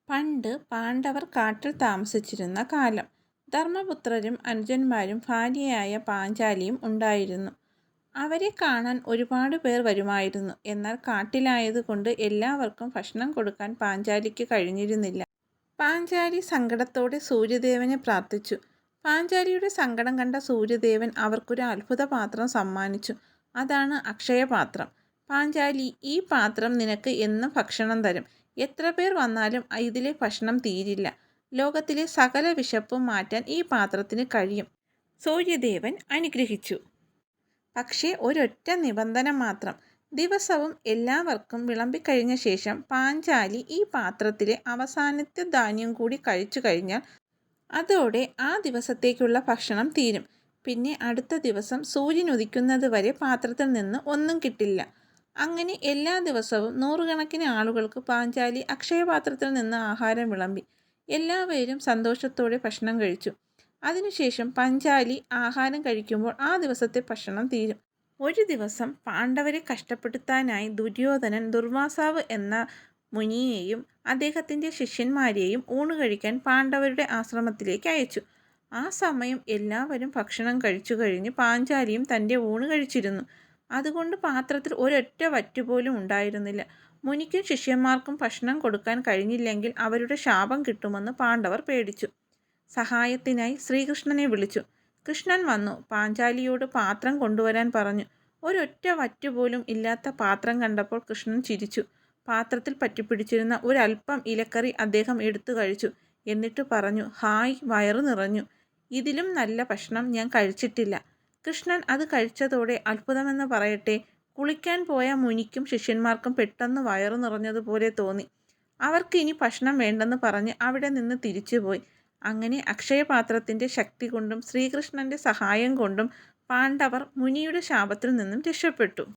പണ്ട് പാണ്ഡവർ കാട്ടിൽ താമസിച്ചിരുന്ന കാലം. ധർമ്മപുത്രരും അനുജന്മാരും ഭാര്യയായ പാഞ്ചാലിയും ഉണ്ടായിരുന്നു. അവരെ കാണാൻ ഒരുപാട് പേർ വരുമായിരുന്നു. എന്നാൽ കാട്ടിലായതുകൊണ്ട് എല്ലാവർക്കും ഭക്ഷണം കൊടുക്കാൻ പാഞ്ചാലിക്ക് കഴിഞ്ഞിരുന്നില്ല. പാഞ്ചാലി സങ്കടത്തോടെ സൂര്യദേവനെ പ്രാർത്ഥിച്ചു. പാഞ്ചാലിയുടെ സങ്കടം കണ്ട സൂര്യദേവൻ അവർക്കൊരു അത്ഭുത പാത്രം സമ്മാനിച്ചു. അതാണ് അക്ഷയപാത്രം. പാഞ്ചാലി, ഈ പാത്രം നിനക്ക് എന്നും ഭക്ഷണം തരും. എത്ര പേർ വന്നാലും ഇതിലെ ഭക്ഷണം തീരില്ല. ലോകത്തിലെ സകല വിശപ്പും മാറ്റാൻ ഈ പാത്രത്തിന് കഴിയും. സൂര്യദേവൻ അനുഗ്രഹിച്ചു. പക്ഷേ ഒരൊറ്റ നിബന്ധന മാത്രം. ദിവസവും എല്ലാവർക്കും വിളമ്പിക്കഴിഞ്ഞ ശേഷം പാഞ്ചാലി ഈ പാത്രത്തിലെ അവസാനത്തെ ധാന്യം കൂടി കഴിച്ചു കഴിഞ്ഞാൽ അതോടെ ആ ദിവസത്തേക്കുള്ള ഭക്ഷണം തീരും. പിന്നെ അടുത്ത ദിവസം സൂര്യൻ ഉദിക്കുന്നത് വരെ പാത്രത്തിൽ നിന്ന് ഒന്നും കിട്ടില്ല. അങ്ങനെ എല്ലാ ദിവസവും നൂറുകണക്കിന് ആളുകൾക്ക് പാഞ്ചാലി അക്ഷയപാത്രത്തിൽ നിന്ന് ആഹാരം വിളമ്പി. എല്ലാവരും സന്തോഷത്തോടെ ഭക്ഷണം കഴിച്ചു. അതിനുശേഷം പാഞ്ചാലി ആഹാരം കഴിക്കുമ്പോൾ ആ ദിവസത്തെ ഭക്ഷണം തീരും. ഒരു ദിവസം പാണ്ഡവരെ കഷ്ടപ്പെടുത്താനായി ദുര്യോധനൻ ദുർവാസാവ് എന്ന മുനിയെയും അദ്ദേഹത്തിൻ്റെ ശിഷ്യന്മാരെയും ഊണ് കഴിക്കാൻ പാണ്ഡവരുടെ ആശ്രമത്തിലേക്ക് അയച്ചു. ആ സമയം എല്ലാവരും ഭക്ഷണം കഴിച്ചു കഴിഞ്ഞ് പാഞ്ചാലിയും തൻ്റെ ഊണ് കഴിച്ചിരുന്നു. അതുകൊണ്ട് പാത്രത്തിൽ ഒരൊറ്റ വറ്റുപോലും ഉണ്ടായിരുന്നില്ല. മുനിക്കും ശിഷ്യന്മാർക്കും ഭക്ഷണം കൊടുക്കാൻ കഴിഞ്ഞില്ലെങ്കിൽ അവരുടെ ശാപം കിട്ടുമെന്ന് പാണ്ഡവർ പേടിച്ചു. സഹായത്തിനായി ശ്രീകൃഷ്ണനെ വിളിച്ചു. കൃഷ്ണൻ വന്നു. പാഞ്ചാലിയോട് പാത്രം കൊണ്ടുവരാൻ പറഞ്ഞു. ഒരൊറ്റ വറ്റുപോലും ഇല്ലാത്ത പാത്രം കണ്ടപ്പോൾ കൃഷ്ണൻ ചിരിച്ചു. പാത്രത്തിൽ പറ്റിപ്പിടിച്ചിരുന്ന ഒരൽപ്പം ഇലക്കറി അദ്ദേഹം എടുത്തു കഴിച്ചു. എന്നിട്ട് പറഞ്ഞു, ഹായ്, വയറു നിറഞ്ഞു. ഇതിലും നല്ല ഭക്ഷണം ഞാൻ കഴിച്ചിട്ടില്ല. കൃഷ്ണൻ അത് കഴിച്ചതോടെ അത്ഭുതമെന്ന് പറയട്ടെ, കുളിക്കാൻ പോയ മുനിക്കും ശിഷ്യന്മാർക്കും പെട്ടെന്ന് വയറു നിറഞ്ഞതുപോലെ തോന്നി. അവർക്ക് ഇനി ഭക്ഷണം വേണ്ടെന്ന് പറഞ്ഞ് അവിടെ നിന്ന് തിരിച്ചുപോയി. അങ്ങനെ അക്ഷയപാത്രത്തിൻ്റെ ശക്തി കൊണ്ടും ശ്രീകൃഷ്ണൻ്റെ സഹായം കൊണ്ടും പാണ്ഡവർ മുനിയുടെ ശാപത്തിൽ നിന്നും രക്ഷപ്പെട്ടു.